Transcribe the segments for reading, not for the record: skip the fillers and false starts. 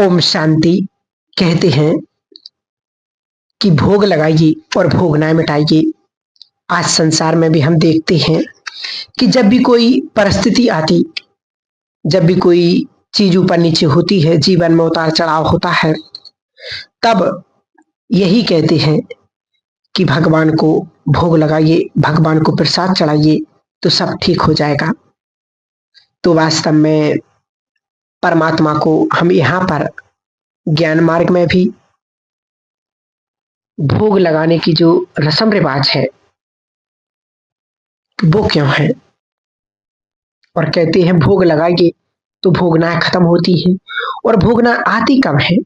ओम शांति। कहते हैं कि भोग लगाइए और भोग ना मिटाइए। आज संसार में भी हम देखते हैं कि जब भी कोई परिस्थिति आती, जब भी कोई चीज ऊपर नीचे होती है, जीवन में उतार चढ़ाव होता है, तब यही कहते हैं कि भगवान को भोग लगाइए, भगवान को प्रसाद चढ़ाइए तो सब ठीक हो जाएगा। तो वास्तव में परमात्मा को हम यहाँ पर ज्ञान मार्ग में भी भोग लगाने की जो रस्म रिवाज है वो क्यों है, और कहते हैं भोग लगाइए तो भोगना खत्म होती है। और भोगना आती कब है?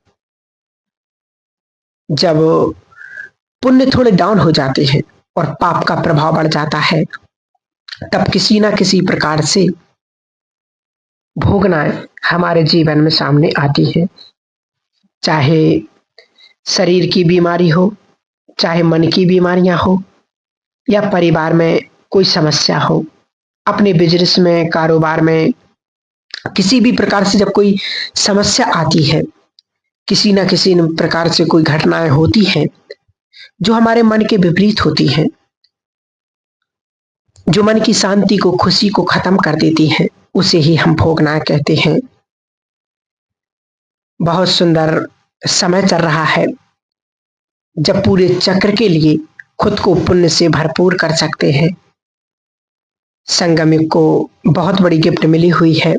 जब पुण्य थोड़े डाउन हो जाते हैं और पाप का प्रभाव बढ़ जाता है, तब किसी ना किसी प्रकार से भोगनाएं हमारे जीवन में सामने आती है। चाहे शरीर की बीमारी हो, चाहे मन की बीमारियां हो, या परिवार में कोई समस्या हो, अपने बिजनेस में, कारोबार में, किसी भी प्रकार से जब कोई समस्या आती है, किसी न किसी प्रकार से कोई घटनाएं होती हैं जो हमारे मन के विपरीत होती हैं, जो मन की शांति को, खुशी को खत्म कर देती हैं, उसे ही हम भोगना कहते हैं। बहुत सुंदर समय चल रहा है जब पूरे चक्र के लिए खुद को पुण्य से भरपूर कर सकते हैं। संगमिक को बहुत बड़ी गिफ्ट मिली हुई है,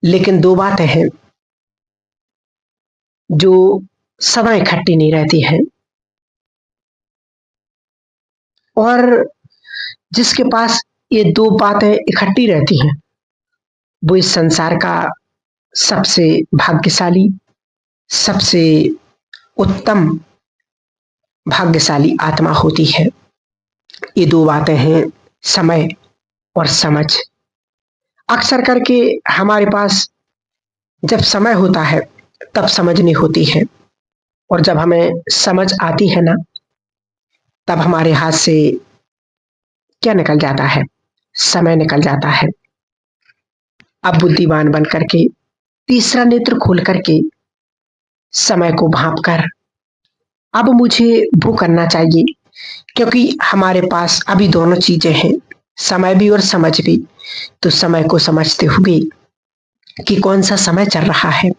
लेकिन दो बातें हैं जो सदा इकट्ठी नहीं रहती हैं, और जिसके पास ये दो बातें इकट्ठी रहती हैं वो इस संसार का सबसे भाग्यशाली, सबसे उत्तम भाग्यशाली आत्मा होती है। ये दो बातें हैं समय और समझ। अक्सर करके हमारे पास जब समय होता है तब समझ नहीं होती है, और जब हमें समझ आती है ना, तब हमारे हाथ से क्या निकल जाता है? समय निकल जाता है। अब बुद्धिमान बन करके, तीसरा नेत्र खोल करके, समय को भांप कर अब मुझे वो करना चाहिए, क्योंकि हमारे पास अभी दोनों चीजें हैं, समय भी और समझ भी। तो समय को समझते हुए कि कौन सा समय चल रहा है।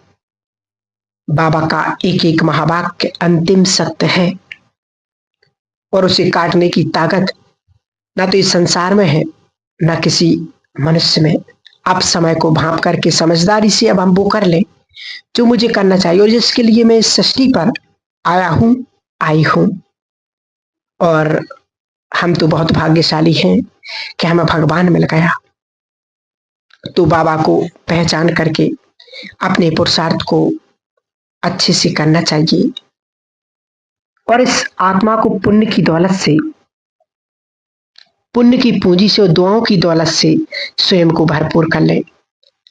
बाबा का एक एक महावाक्य अंतिम सत्य है, और उसे काटने की ताकत ना तो इस संसार में है, ना किसी मनुष्य में। अब समय को भांप करके समझदारी से अब हम वो कर लें जो मुझे करना चाहिए, और जिसके लिए मैं इस सृष्टि पर आया हूं, आई हूं। और हम तो बहुत भाग्यशाली हैं कि हमें भगवान मिल गया। तो बाबा को पहचान करके अपने पुरुषार्थ को अच्छे से करना चाहिए, और इस आत्मा को पुण्य की दौलत से, पुण्य की पूंजी से और दुआओं की दौलत से स्वयं को भरपूर कर लें।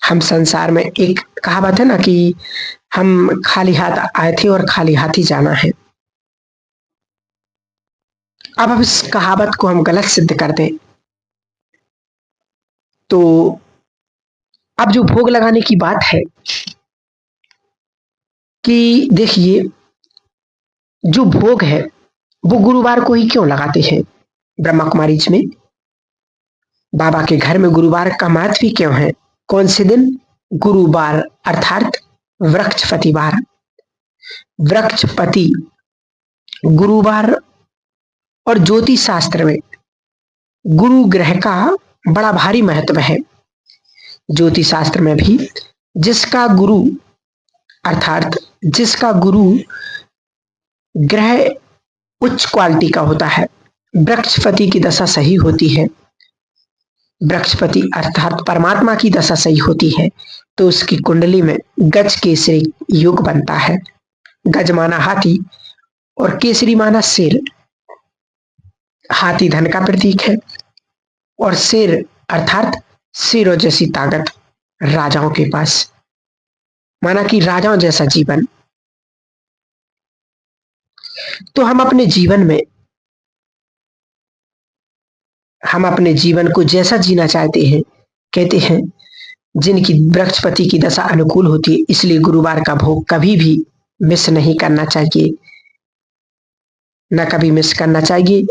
हम संसार में, एक कहावत है ना कि हम खाली हाथ आए थे और खाली हाथ ही जाना है। अब इस कहावत को हम गलत सिद्ध कर दें तो अब जो भोग लगाने की बात है कि देखिए, जो भोग है वो गुरुवार को ही क्यों लगाते हैं? ब्रह्मा कुमारी में बाबा के घर में गुरुवार का महत्व भी क्यों है? कौन से दिन? गुरुवार अर्थात वृक्षपतिवार। वृक्षपति गुरुवार, और ज्योतिष शास्त्र में गुरु ग्रह का बड़ा भारी महत्व है। ज्योतिष शास्त्र में भी जिसका गुरु, अर्थात जिसका गुरु ग्रह उच्च क्वालिटी का होता है, वृक्षपति की दशा सही होती है, वृक्षपति अर्थात परमात्मा की दशा सही होती है, तो उसकी कुंडली में गज केसरी योग बनता है। गज माना हाथी और केसरी माना शेर। हाथी धन का प्रतीक है, और शेर अर्थात शेरों जैसी ताकत राजाओं के पास, माना कि राजाओं जैसा जीवन। तो हम अपने जीवन को जैसा जीना चाहते हैं, कहते हैं जिनकी बृहस्पति की दशा अनुकूल होती है, इसलिए गुरुवार का भोग कभी भी मिस नहीं करना चाहिए, न कभी मिस करना चाहिए।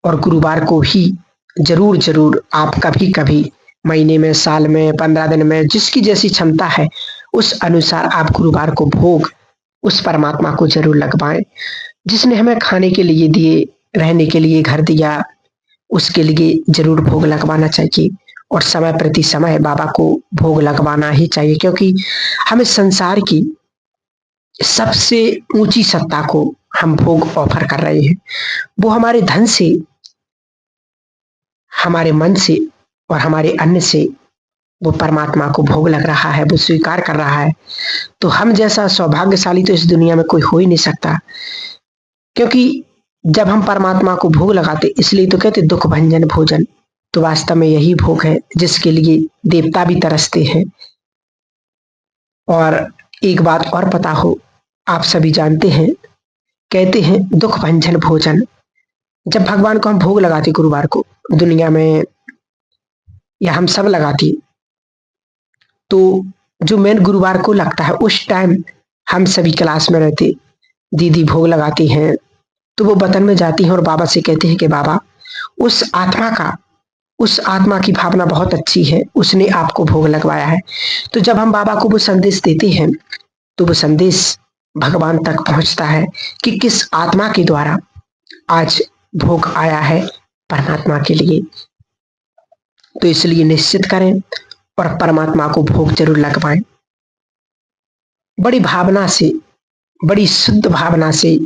और गुरुवार को ही जरूर जरूर आप कभी कभी महीने में, साल में, 15 दिन में, जिसकी जैसी क्षमता है उस अनुसार आप गुरुवार को भोग उस परमात्मा को जरूर लगवाएं, जिसने हमें खाने के लिए दिए, रहने के लिए घर दिया, उसके लिए जरूर भोग लगवाना चाहिए। और समय प्रति समय बाबा को भोग लगवाना ही चाहिए, क्योंकि हमें संसार की सबसे ऊंची सत्ता को हम भोग ऑफर कर रहे हैं। वो हमारे धन से, हमारे मन से और हमारे अन्न से वो परमात्मा को भोग लग रहा है, वो स्वीकार कर रहा है। तो हम जैसा सौभाग्यशाली तो इस दुनिया में कोई हो ही नहीं सकता, क्योंकि जब हम परमात्मा को भोग लगाते, इसलिए तो कहते दुख भंजन भोजन। तो वास्तव में यही भोग है जिसके लिए देवता भी तरसते हैं। और एक बात और पता हो, आप सभी जानते हैं, कहते हैं दुख भंजन भोजन। जब भगवान को हम भोग लगाते गुरुवार को, दुनिया में या हम सब लगाते, तो जो मेन गुरुवार को लगता है उस टाइम हम सभी क्लास में रहते, दीदी भोग लगाती हैं, तो वो वतन में जाती हैं और बाबा से कहते हैं कि बाबा उस आत्मा की भावना बहुत अच्छी है, उसने आपको भोग लगवाया है। तो जब हम बाबा को वो संदेश देते हैं, तो वो संदेश भगवान तक पहुंचता है कि किस आत्मा के द्वारा आज भोग आया है परमात्मा के लिए। तो इसलिए निश्चित करें और परमात्मा को भोग जरूर लगवाएं, बड़ी भावना से, बड़ी शुद्ध भावना से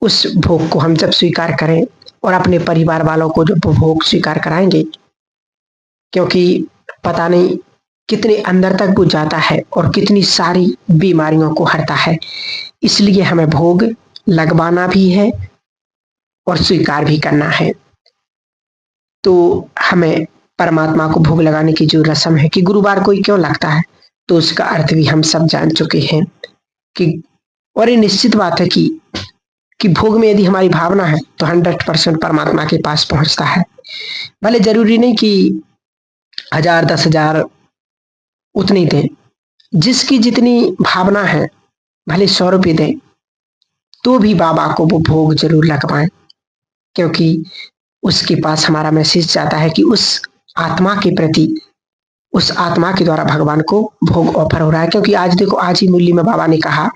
उस भोग को हम जब स्वीकार करें और अपने परिवार वालों को जब भोग स्वीकार कराएंगे, क्योंकि पता नहीं कितने अंदर तक वो जाता है और कितनी सारी बीमारियों को हरता है। इसलिए हमें भोग लगवाना भी है और स्वीकार भी करना है। तो हमें परमात्मा को भोग लगाने की जो रस्म है कि गुरुवार को ही क्यों लगता है, तो उसका अर्थ भी हम सब जान चुके हैं कि, और ये निश्चित बात है कि भोग में यदि हमारी भावना है तो 100% परमात्मा के पास पहुंचता है। भले जरूरी नहीं कि 1000 10,000 उतनी दें, जिसकी जितनी भावना है, भले 100 रुपये दें, तो भी बाबा को वो भोग जरूर लगवाएं, क्योंकि उसके पास हमारा मैसेज जाता है कि उस आत्मा के प्रति, उस आत्मा के द्वारा भगवान को भोग ऑफर हो रहा है। क्योंकि आज देखो, आज ही मुरली में बाबा ने कहा,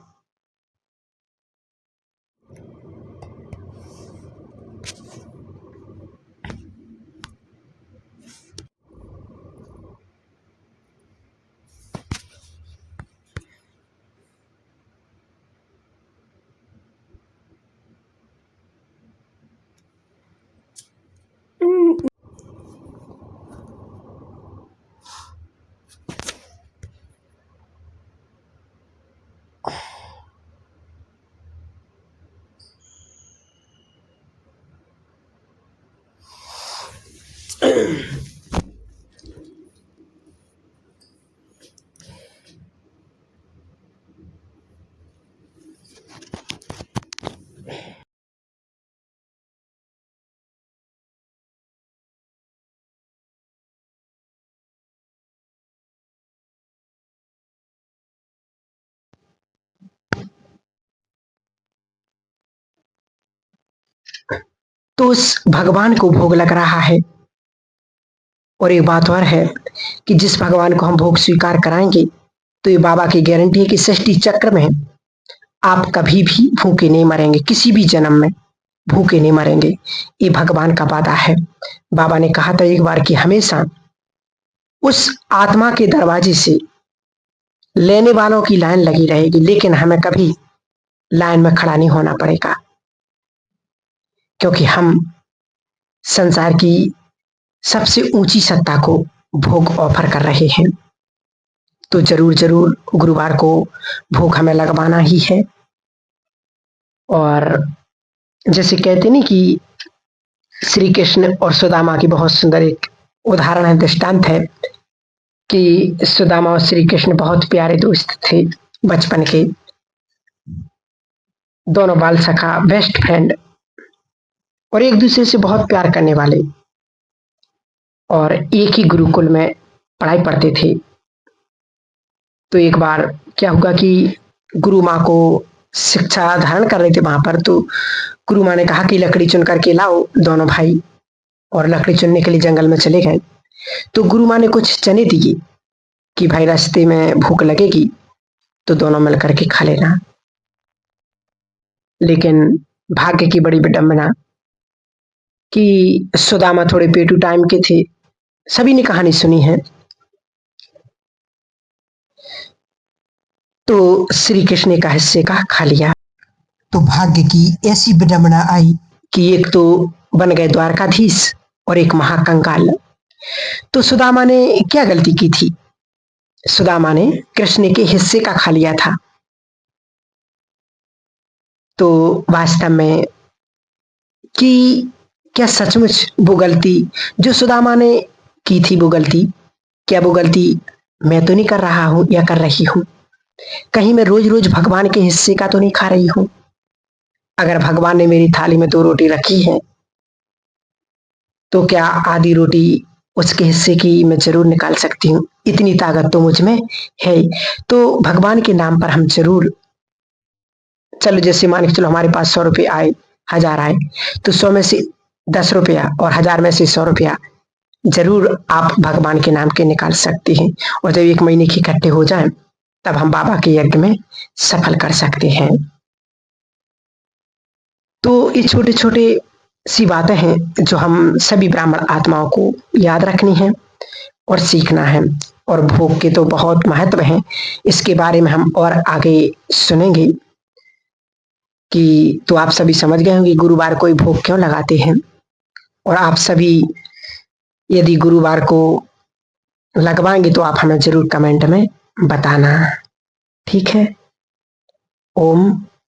तो उस भगवान को भोग लग रहा है। और एक बात और है कि जिस भगवान को हम भोग स्वीकार कराएंगे, तो ये बाबा की गारंटी है कि सृष्टि चक्र में आप कभी भी भूखे नहीं मरेंगे, किसी भी जन्म में भूखे नहीं मरेंगे। ये भगवान का वादा है। बाबा ने कहा था एक बार कि हमेशा उस आत्मा के दरवाजे से लेने वालों की लाइन लगी रहेगी, लेकिन हमें कभी लाइन में खड़ा नहीं होना पड़ेगा, क्योंकि हम संसार की सबसे ऊंची सत्ता को भोग ऑफर कर रहे हैं। तो जरूर जरूर गुरुवार को भोग हमें लगवाना ही है। और जैसे कहते नहीं कि श्री कृष्ण और सुदामा की बहुत सुंदर एक उदाहरण है, दृष्टांत है कि सुदामा और श्री कृष्ण बहुत प्यारे दोस्त थे बचपन के, दोनों बाल सखा, बेस्ट फ्रेंड, और एक दूसरे से बहुत प्यार करने वाले, और एक ही गुरुकुल में पढ़ाई पढ़ते थे। तो एक बार क्या हुआ कि गुरु माँ को शिक्षा धारण कर रहे थे वहां पर, तो गुरु माँ ने कहा कि लकड़ी चुन करके लाओ दोनों भाई, और लकड़ी चुनने के लिए जंगल में चले गए। तो गुरु माँ ने कुछ चने दिए कि भाई रास्ते में भूख लगेगी तो दोनों मिल करके खा लेना। लेकिन भाग्य की बड़ी विडंबना कि सुदामा थोड़े पेटू टाइम के थे। सभी ने कहानी सुनी है। तो श्री कृष्ण ने का हिस्से का खा लिया। तो भाग्य की ऐसी विडंबना आई कि एक तो बन गए द्वारकाधीश और एक महाकंगाल। तो सुदामा ने क्या गलती की थी? सुदामा ने कृष्ण के हिस्से का खा लिया था। तो वास्तव में कि क्या सचमुच वो गलती जो सुदामा ने की थी, वो गलती क्या वो गलती मैं तो नहीं कर रहा हूं या कर रही हूं? कहीं मैं रोज रोज भगवान के हिस्से का तो नहीं खा रही हूं? अगर भगवान ने मेरी थाली में 2 रोटी रखी है तो क्या आधी रोटी उसके हिस्से की मैं जरूर निकाल सकती हूँ? इतनी ताकत तो मुझ में है। तो भगवान के नाम पर हम जरूर, चलो जैसे मान के चलो हमारे पास 100 रुपये आए, 1000 आए, तो 100 में से 10 रुपया और 1000 में से 100 रुपया जरूर आप भगवान के नाम के निकाल सकते हैं। और जब 1 महीने के इकट्ठे हो जाए तब हम बाबा के यज्ञ में सफल कर सकते हैं। तो ये छोटे छोटे सी बातें हैं जो हम सभी ब्राह्मण आत्माओं को याद रखनी है और सीखना है। और भोग के तो बहुत महत्व हैं, इसके बारे में हम और आगे सुनेंगे कि तो आप सभी समझ गए होंगे गुरुवार को भोग क्यों लगाते हैं। और आप सभी यदि गुरुवार को लगवाएंगे तो आप हमें जरूर कमेंट में बताना। ठीक है। ओम